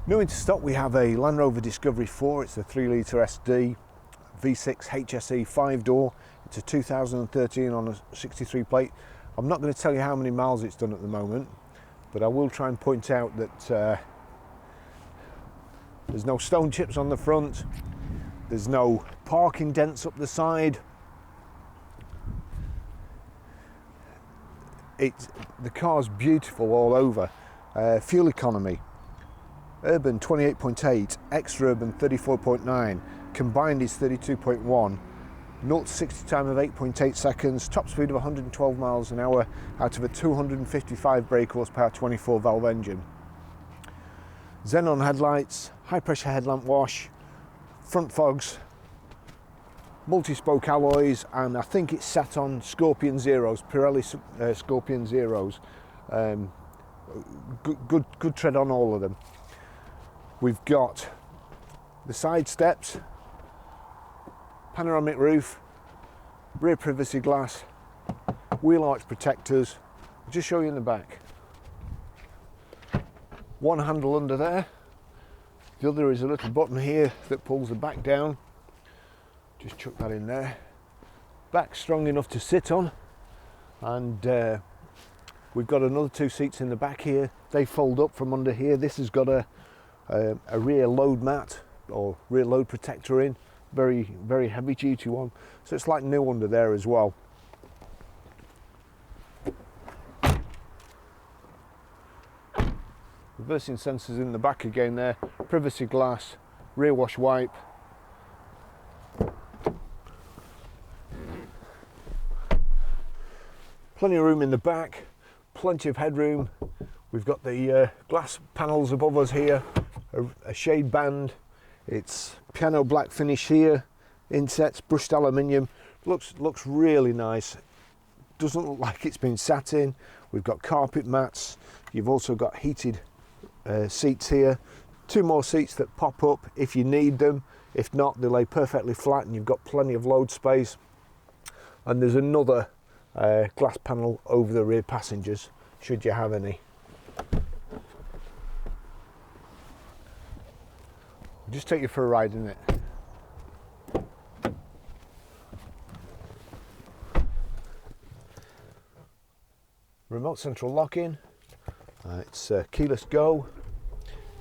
New into stock we have a Land Rover Discovery 4, it's a 3 litre SD, V6 HSE 5-door, it's a 2013 on a 63 plate. I'm not going to tell you how many miles it's done at the moment, but I will try and point out that there's no stone chips on the front, there's no parking dents up the side. The car's beautiful all over. Fuel economy, urban 28.8, extra urban 34.9, combined is 32.1, 0 to 60 time of 8.8 seconds, top speed of 112 miles an hour out of a 255 brake horsepower 24 valve engine. Xenon headlights, high pressure headlamp wash, front fogs, multi-spoke alloys, and I think it's sat on Scorpion Zeros, Pirelli Scorpion Zeros. Good tread on all of them. We've got the side steps, panoramic roof, rear privacy glass, wheel arch protectors. I'll just show you in the back. One handle under there, the other is a little button here that pulls the back down. Just chuck that in there. Back strong enough to sit on, and we've got another 2 seats in the back here. They fold up from under here. This has got a rear load mat or rear load protector in, very heavy duty one, so it's like new under there as well. Reversing sensors in the back again there, privacy glass, rear wash wipe. Plenty of room in the back, plenty of headroom. We've got the glass panels above us here, a shade band. It's piano black finish here, insets, brushed aluminium. Looks really nice. Doesn't look like it's been sat in. We've got carpet mats. You've also got heated seats here. 2 more seats that pop up if you need them. If not, they lay perfectly flat and you've got plenty of load space. And there's another glass panel over the rear passengers, should you have any. I'll just take you for a ride in it. Remote central lock-in. It's keyless go,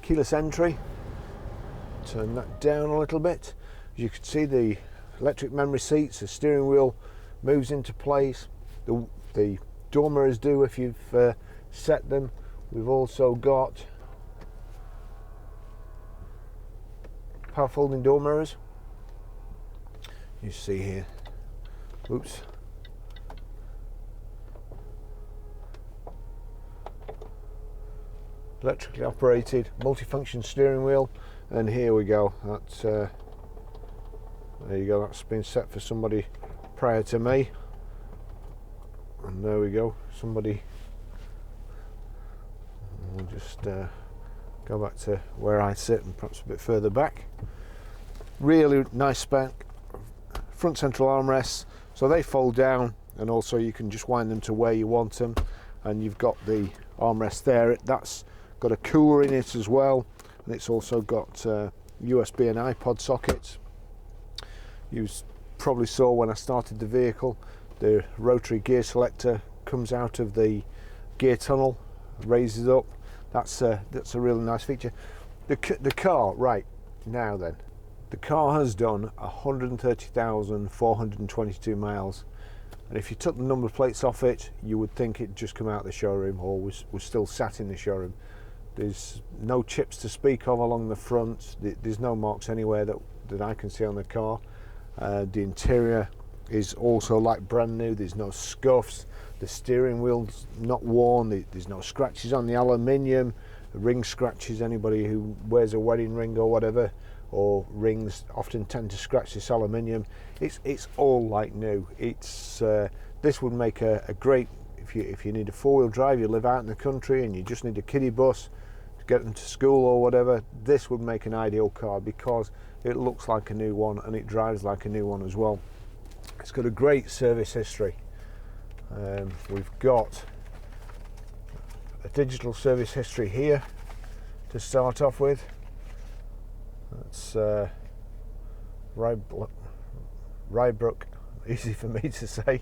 keyless entry. Turn that down a little bit. As you can see, the electric memory seats, the steering wheel moves into place. The door mirrors do if you've set them. We've also got power folding door mirrors. You see here. Oops. Electrically operated, multifunction steering wheel, and here we go. That's there you go. That's been set for somebody prior to me, and there we go. Somebody. We'll just go back to where I sit and perhaps a bit further back. Really nice spec. Front central armrests, so they fold down, and also you can just wind them to where you want them. And you've got the armrest there. That's got a cooler in it as well, and it's also got USB and iPod sockets. You probably saw when I started the vehicle, the rotary gear selector comes out of the gear tunnel, raises up. That's a really nice feature. The car, right now then, the car has done 130,422 miles, and if you took the number plates off it, you would think it'd just come out of the showroom or was still sat in the showroom. There's no chips to speak of along the front. There's no marks anywhere that I can see on the car. The interior is also like brand new. There's no scuffs. The steering wheel's not worn. There's no scratches on the aluminium. Ring scratches. Anybody who wears a wedding ring or whatever, or rings, often tend to scratch this aluminium. It's all like new. It's this would make a great, if you need a 4-wheel drive, you live out in the country and you just need a kiddie bus to get them to school or whatever, this would make an ideal car because it looks like a new one and it drives like a new one as well. It's got a great service history. We've got a digital service history here to start off with. That's Rybrook, easy for me to say,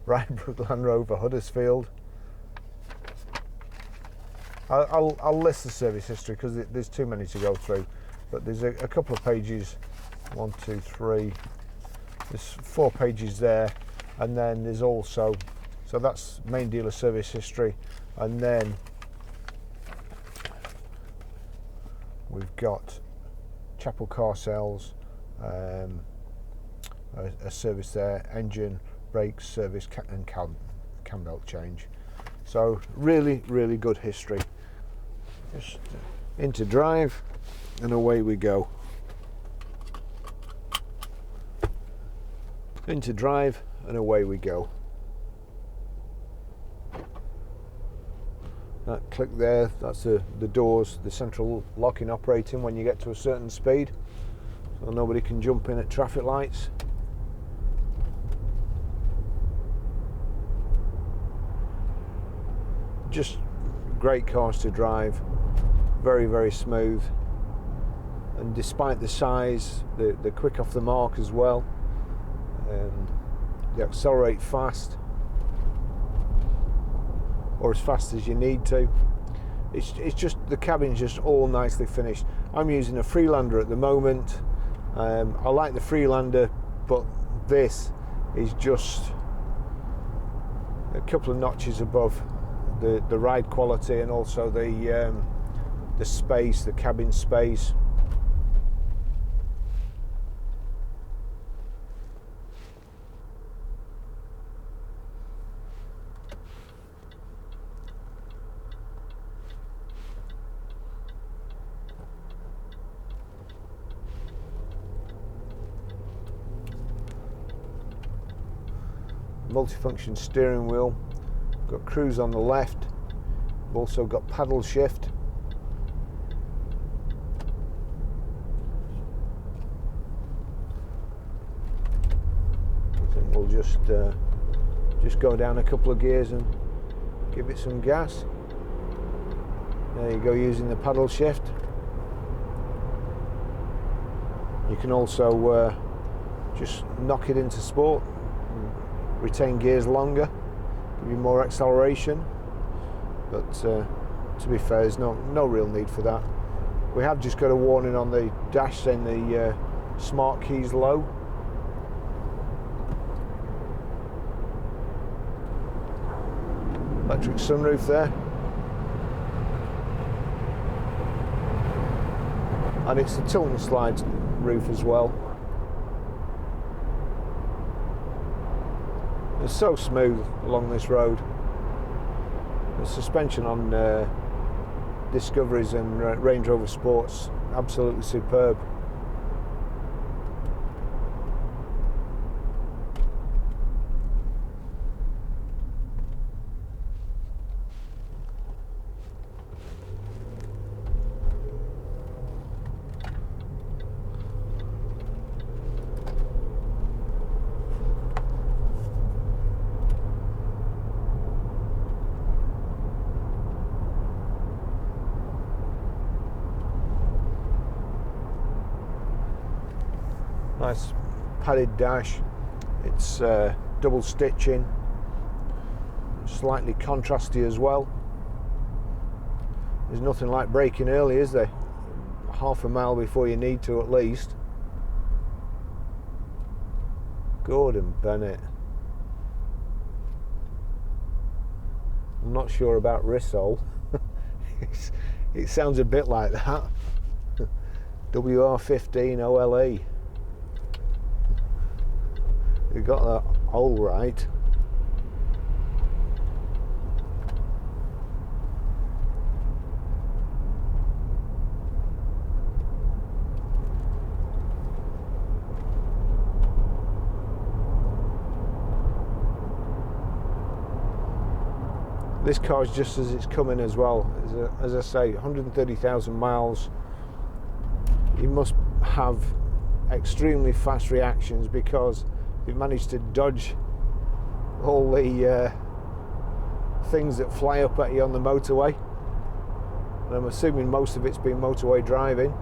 Rybrook Land Rover Huddersfield. I'll list the service history because there's too many to go through, but there's a couple of pages, 1, 2, 3, there's 4 pages there, and then there's also, so that's main dealer service history, and then we've got Chapel car sales, a service there, engine, brakes, service, and cam belt change. So really, really good history. Just into drive, and away we go. Into drive, and away we go. That click there, that's the doors, the central locking operating when you get to a certain speed, so nobody can jump in at traffic lights. Just great cars to drive, very, very smooth, and despite the size, they're quick off the mark as well. They accelerate fast, or as fast as you need to. It's just, the cabin's just all nicely finished. I'm using a Freelander at the moment. I like the Freelander, but this is just a couple of notches above the ride quality, and also the space, the cabin space. Multifunction steering wheel, got cruise on the left, we've also got paddle shift. I think we'll just go down a couple of gears and give it some gas. There you go, using the paddle shift. You can also just knock it into sport, retain gears longer, give you more acceleration, but to be fair, there's no real need for that. We have just got a warning on the dash saying the smart key's low. Electric sunroof there, and it's the tilt and slide roof as well. It's so smooth along this road. The suspension on Discoveries and Range Rover Sports, absolutely superb. Nice padded dash. It's double stitching, slightly contrasty as well. There's nothing like braking early, is there? Half a mile before you need to, at least. Gordon Bennett. I'm not sure about Rissole. It sounds a bit like that. WR15 OLE. We got that all right. This car's just as it's coming as well. As I say, 130,000 miles. You must have extremely fast reactions because you've managed to dodge all the things that fly up at you on the motorway. And I'm assuming most of it's been motorway driving.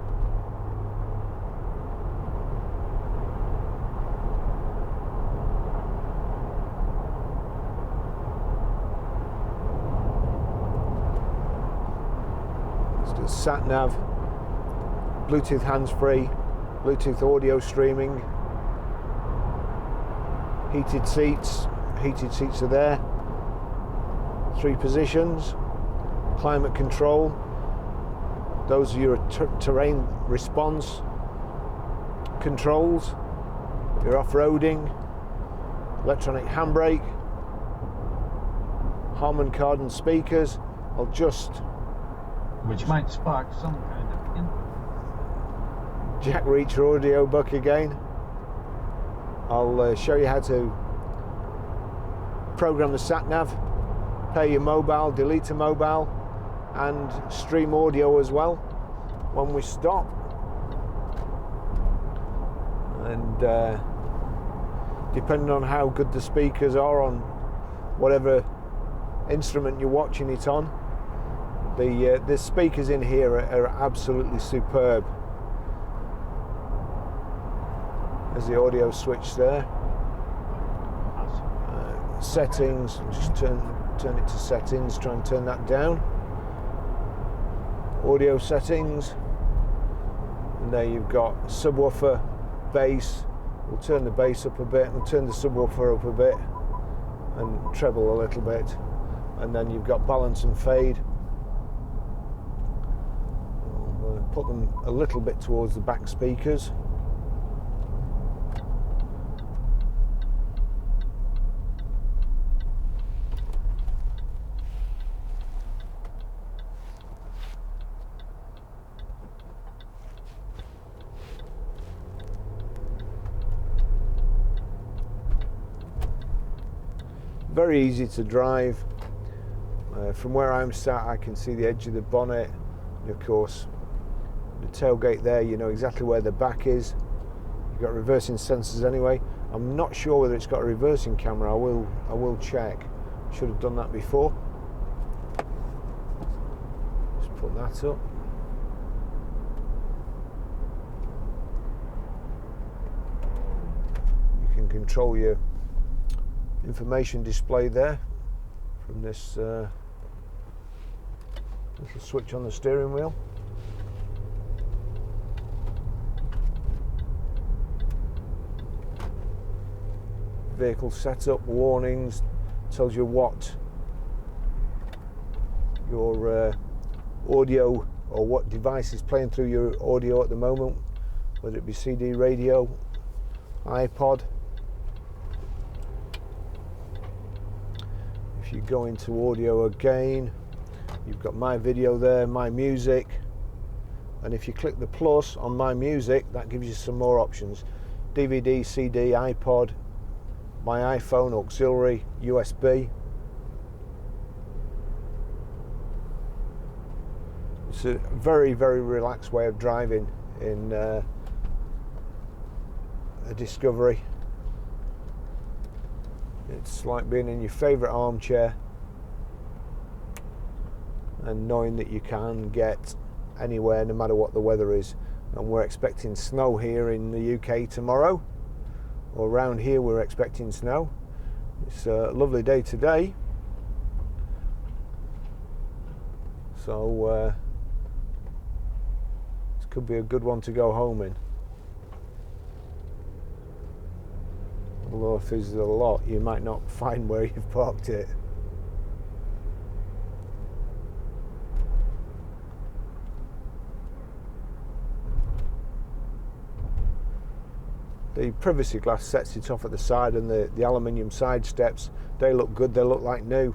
sat nav, Bluetooth hands-free, Bluetooth audio streaming, heated seats are there, 3 positions, climate control, those are your terrain response controls, your off-roading, electronic handbrake, Harman Kardon speakers. Which might spark some kind of Jack Reacher audio book again. I'll show you how to program the sat nav, pair your mobile, delete a mobile, and stream audio as well when we stop. And depending on how good the speakers are on whatever instrument you're watching it on, the speakers in here are absolutely superb. There's the audio switch there. Settings, just turn it to settings, try and turn that down. Audio settings, and there you've got subwoofer, bass. We'll turn the bass up a bit, we'll turn the subwoofer up a bit, and treble a little bit. And then you've got balance and fade. We'll put them a little bit towards the back speakers. Very easy to drive. From where I'm sat, I can see the edge of the bonnet, and of course the tailgate there, you know exactly where the back is. You've got reversing sensors anyway. I'm not sure whether it's got a reversing camera. I will check. Should have done that before. Just put that up. You can control your information display there from this little switch on the steering wheel. Vehicle setup, warnings, tells you what your audio or what device is playing through your audio at the moment, whether it be CD, radio, iPod. If you go into audio again, you've got my video there, my music, and if you click the plus on my music, that gives you some more options: DVD, CD, iPod, my iPhone, auxiliary, USB. It's a very, very relaxed way of driving in a Discovery. It's like being in your favourite armchair and knowing that you can get anywhere no matter what the weather is. And we're expecting snow here in the UK tomorrow, or around here we're expecting snow. It's a lovely day today, so this could be a good one to go home in. Although if there's a lot, you might not find where you've parked it. The privacy glass sets it off at the side, and the aluminium side steps, they look good, they look like new.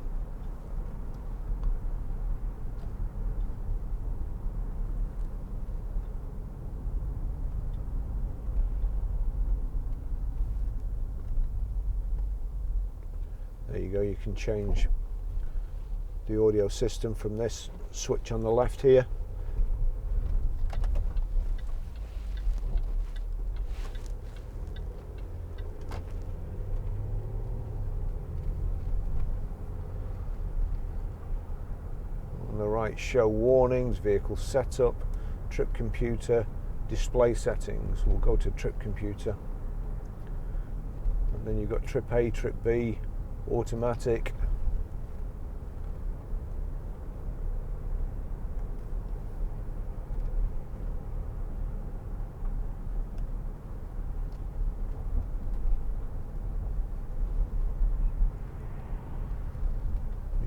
There you go, you can change the audio system from this switch on the left here. On the right, show warnings, vehicle setup, trip computer, display settings. We'll go to trip computer. And then you've got trip A, trip B, automatic.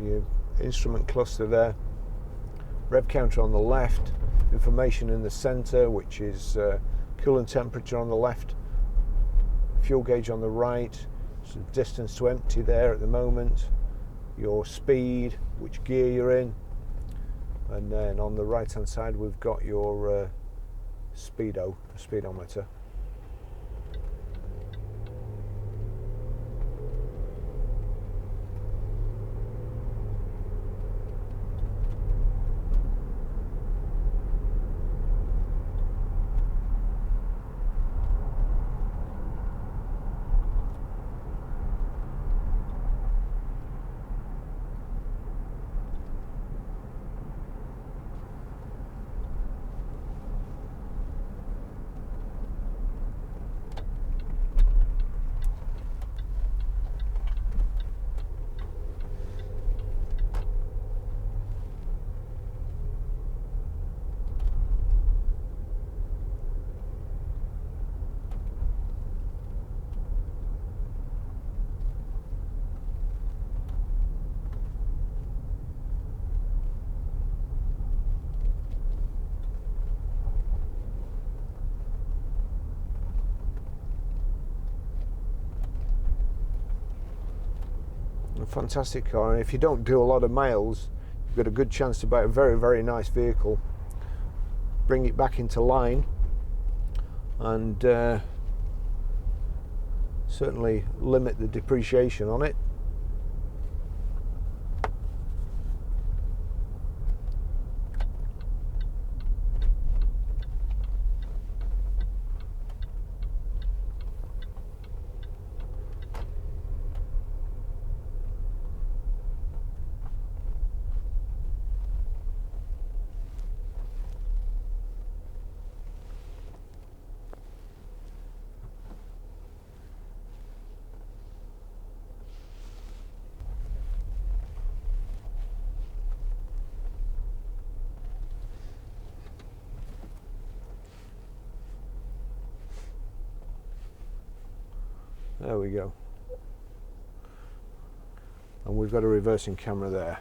your instrument cluster there, rev counter on the left, information in the center, which is coolant temperature on the left, fuel gauge on the right, so distance to empty there at the moment, your speed, which gear you're in, and then on the right hand side we've got your speedometer. A fantastic car, and if you don't do a lot of miles, you've got a good chance to buy a very, very nice vehicle, bring it back into line, and certainly limit the depreciation on it. There we go. And we've got a reversing camera there.